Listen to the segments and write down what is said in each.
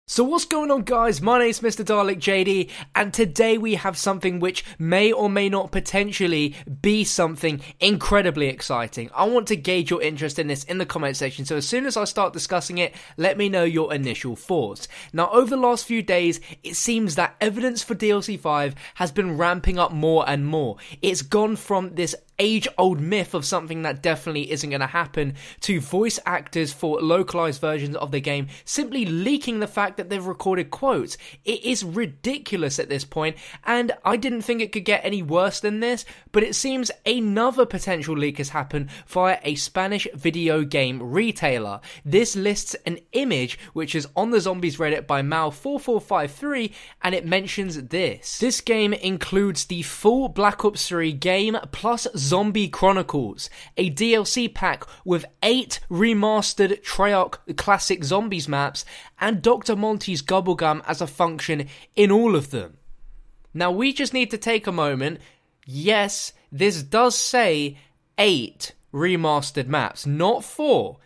So what's going on, guys? My name's MrDalekJD, and today we have something which may or may not potentially be something incredibly exciting. I want to gauge your interest in this in the comment section, so as soon as I start discussing it, let me know your initial thoughts. Now, over the last few days, it seems that evidence for DLC 5 has been ramping up more and more. It's gone from this age-old myth of something that definitely isn't going to happen to voice actors for localized versions of the game simply leaking the fact that they've recorded quotes. It is ridiculous at this point, and I didn't think it could get any worse than this, but it seems another potential leak has happened via a Spanish video game retailer. This lists an image which is on the Zombies Reddit by Mal4453, and it mentions this. This game includes the full Black Ops 3 game plus Zombies Chronicles, a DLC pack with 8 remastered Treyarch classic Zombies maps, and Dr. Monty's Gobblegum as a function in all of them. Now we just need to take a moment. Yes, this does say 8 remastered maps, not 4,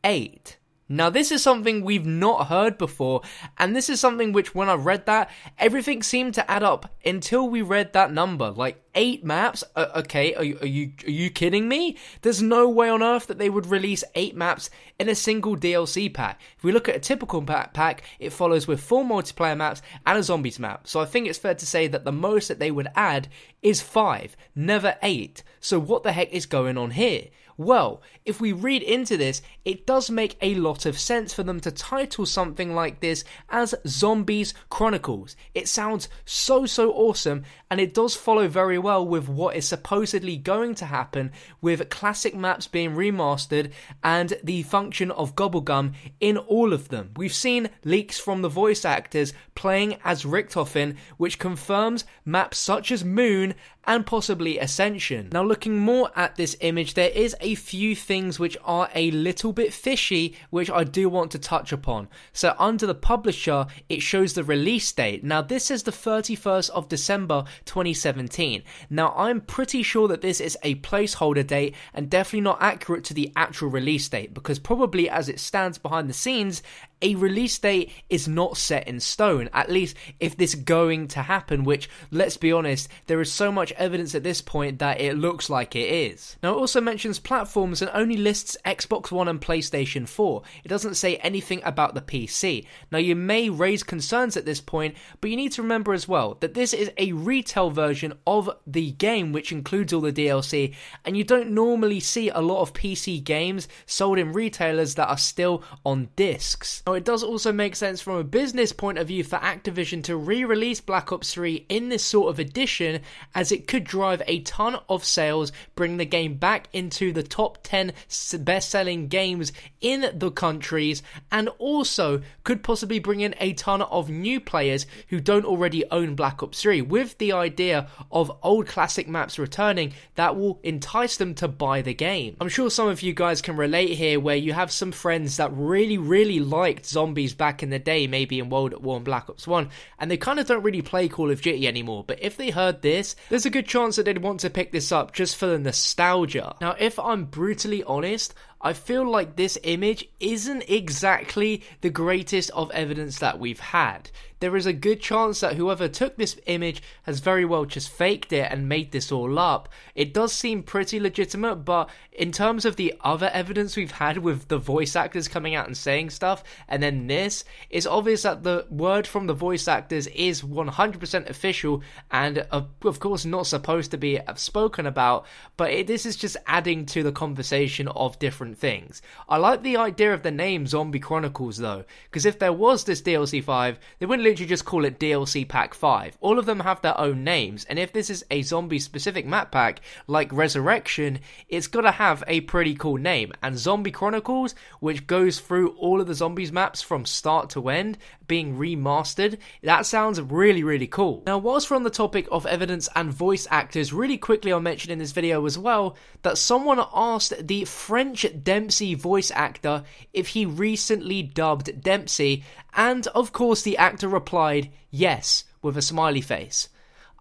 8. Now this is something we've not heard before, and this is something which when I read that, everything seemed to add up until we read that number. Like 8 maps? Okay, are you kidding me? There's no way on earth that they would release 8 maps in a single DLC pack. If we look at a typical pack, it follows with 4 multiplayer maps and a zombies map. So I think it's fair to say that the most that they would add is 5, never 8. So what the heck is going on here? Well, if we read into this, it does make a lot of sense for them to title something like this as Zombies Chronicles. It sounds so awesome, and it does follow very well with what is supposedly going to happen with classic maps being remastered and the function of Gobblegum in all of them. We've seen leaks from the voice actors playing as Richtofen, which confirms maps such as Moon and possibly Ascension. Now, looking more at this image, there is a few things which are a little bit fishy, which I do want to touch upon. So under the publisher, it shows the release date. Now this is the 31st of December 2017. Now I'm pretty sure that this is a placeholder date and definitely not accurate to the actual release date, because probably as it stands behind the scenes, a release date is not set in stone, at least if this is going to happen, which, let's be honest, there is so much evidence at this point that it looks like it is. Now it also mentions platforms and only lists Xbox One and PlayStation 4. It doesn't say anything about the PC. Now you may raise concerns at this point, but you need to remember as well that this is a retail version of the game which includes all the DLC, and you don't normally see a lot of PC games sold in retailers that are still on discs. Now, it does also make sense from a business point of view for Activision to re-release Black Ops 3 in this sort of edition, as it could drive a ton of sales, bring the game back into the top 10 best-selling games in the countries, and also could possibly bring in a ton of new players who don't already own Black Ops 3, with the idea of old classic maps returning that will entice them to buy the game. I'm sure some of you guys can relate here, where you have some friends that really liked Zombies back in the day, maybe in World at War and Black Ops 1, and they kind of don't really play Call of Duty anymore, but if they heard this, there's a good chance that they'd want to pick this up just for the nostalgia. Now, if I'm brutally honest, I feel like this image isn't exactly the greatest of evidence that we've had. There is a good chance that whoever took this image has very well just faked it and made this all up. It does seem pretty legitimate, but in terms of the other evidence we've had with the voice actors coming out and saying stuff, and then this, it's obvious that the word from the voice actors is 100% official and of course not supposed to be spoken about, but this is just adding to the conversation of different things. I like the idea of the name Zombie Chronicles though, because if there was this DLC 5, they wouldn't literally just call it DLC Pack 5. All of them have their own names, and if this is a zombie specific map pack like Resurrection, it's gotta have a pretty cool name. And Zombie Chronicles, which goes through all of the zombies maps from start to end, being remastered, that sounds really cool. Now, whilst we're on the topic of evidence and voice actors, really quickly I'll mention in this video as well that someone asked the French Dempsey voice actor if he recently dubbed Dempsey, and of course the actor replied yes with a smiley face.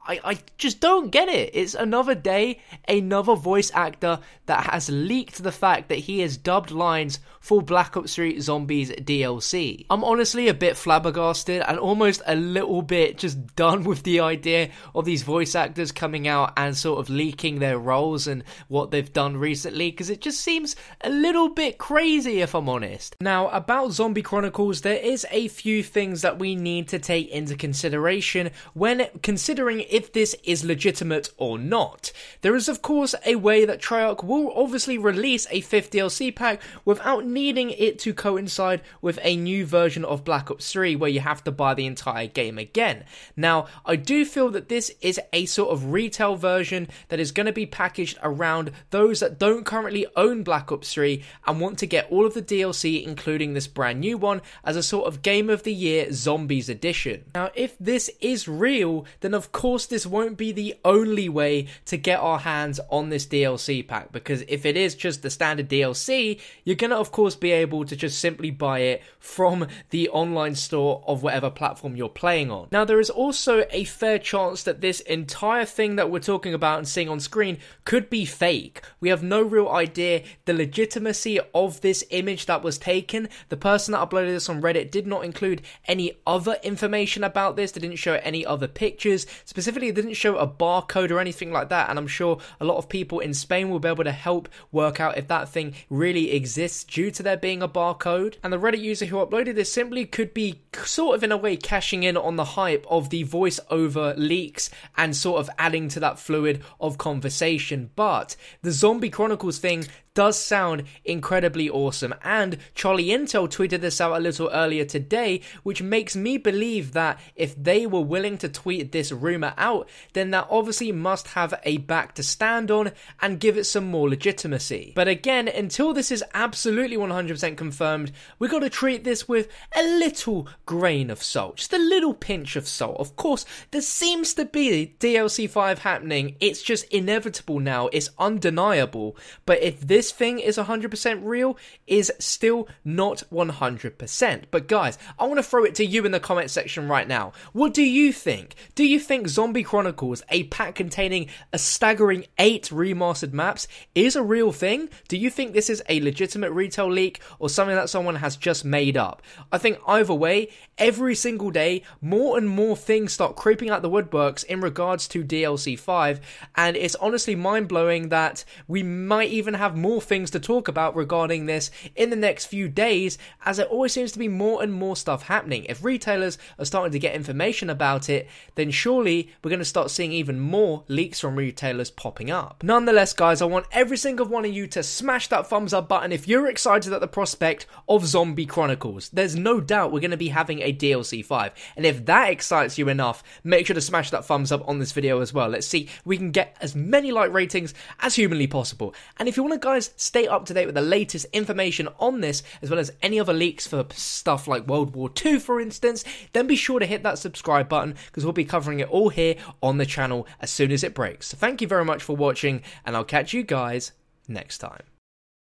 I just don't get it. It's another day, another voice actor that has leaked the fact that he has dubbed lines for Black Ops 3 Zombies DLC. I'm honestly a bit flabbergasted and almost a little bit just done with the idea of these voice actors coming out and sort of leaking their roles and what they've done recently, because it just seems a little bit crazy, if I'm honest. Now, about Zombie Chronicles, there is a few things that we need to take into consideration when considering if this is legitimate or not. There is, of course, a way that Treyarch will obviously release a 5th DLC pack without needing it to coincide with a new version of Black Ops 3 where you have to buy the entire game again. Now, I do feel that this is a sort of retail version that is going to be packaged around those that don't currently own Black Ops 3 and want to get all of the DLC, including this brand new one, as a sort of Game of the Year Zombies edition. Now, if this is real, then of course this won't be the only way to get our hands on this DLC pack, because if it is just the standard DLC, you're going to of course be able to just simply buy it from the online store of whatever platform you're playing on. Now, there is also a fair chance that this entire thing that we're talking about and seeing on screen could be fake. We have no real idea the legitimacy of this image that was taken. The person that uploaded this on Reddit did not include any other information about this. They didn't show any other pictures. Specifically, they didn't show a barcode or anything like that, and I'm sure a lot of people in Spain will be able to help work out if that thing really exists due to there being a barcode. And the Reddit user who uploaded this simply could be sort of in a way cashing in on the hype of the voiceover leaks and sort of adding to that fluid of conversation. But the Zombie Chronicles thing does sound incredibly awesome, and Charlie Intel tweeted this out a little earlier today, which makes me believe that if they were willing to tweet this rumor out, then that obviously must have a back to stand on and give it some more legitimacy. But again, until this is absolutely 100% confirmed, we got to treat this with a little grain of salt, just a little pinch of salt. Of course, there seems to be DLC 5 happening. It's just inevitable now. It's undeniable. But if this thing is 100% real, is still not 100%. But guys, I want to throw it to you in the comment section right now. What do you think? Do you think Zombie Chronicles, a pack containing a staggering 8 remastered maps, is a real thing? Do you think this is a legitimate retail leak or something that someone has just made up? I think either way, every single day, more and more things start creeping out the woodworks in regards to DLC 5, and it's honestly mind-blowing that we might even have more things to talk about regarding this in the next few days, as there always seems to be more and more stuff happening. If retailers are starting to get information about it, then surely we're going to start seeing even more leaks from retailers popping up. Nonetheless, guys, I want every single one of you to smash that thumbs up button if you're excited at the prospect of Zombie Chronicles. There's no doubt we're going to be having a DLC 5, and if that excites you enough, make sure to smash that thumbs up on this video as well. Let's see if we can get as many like ratings as humanly possible. And if you want to, guys, stay up to date with the latest information on this, as well as any other leaks for stuff like World War II, for instance, then be sure to hit that subscribe button, because we'll be covering it all here on the channel as soon as it breaks. So thank you very much for watching, and I'll catch you guys next time.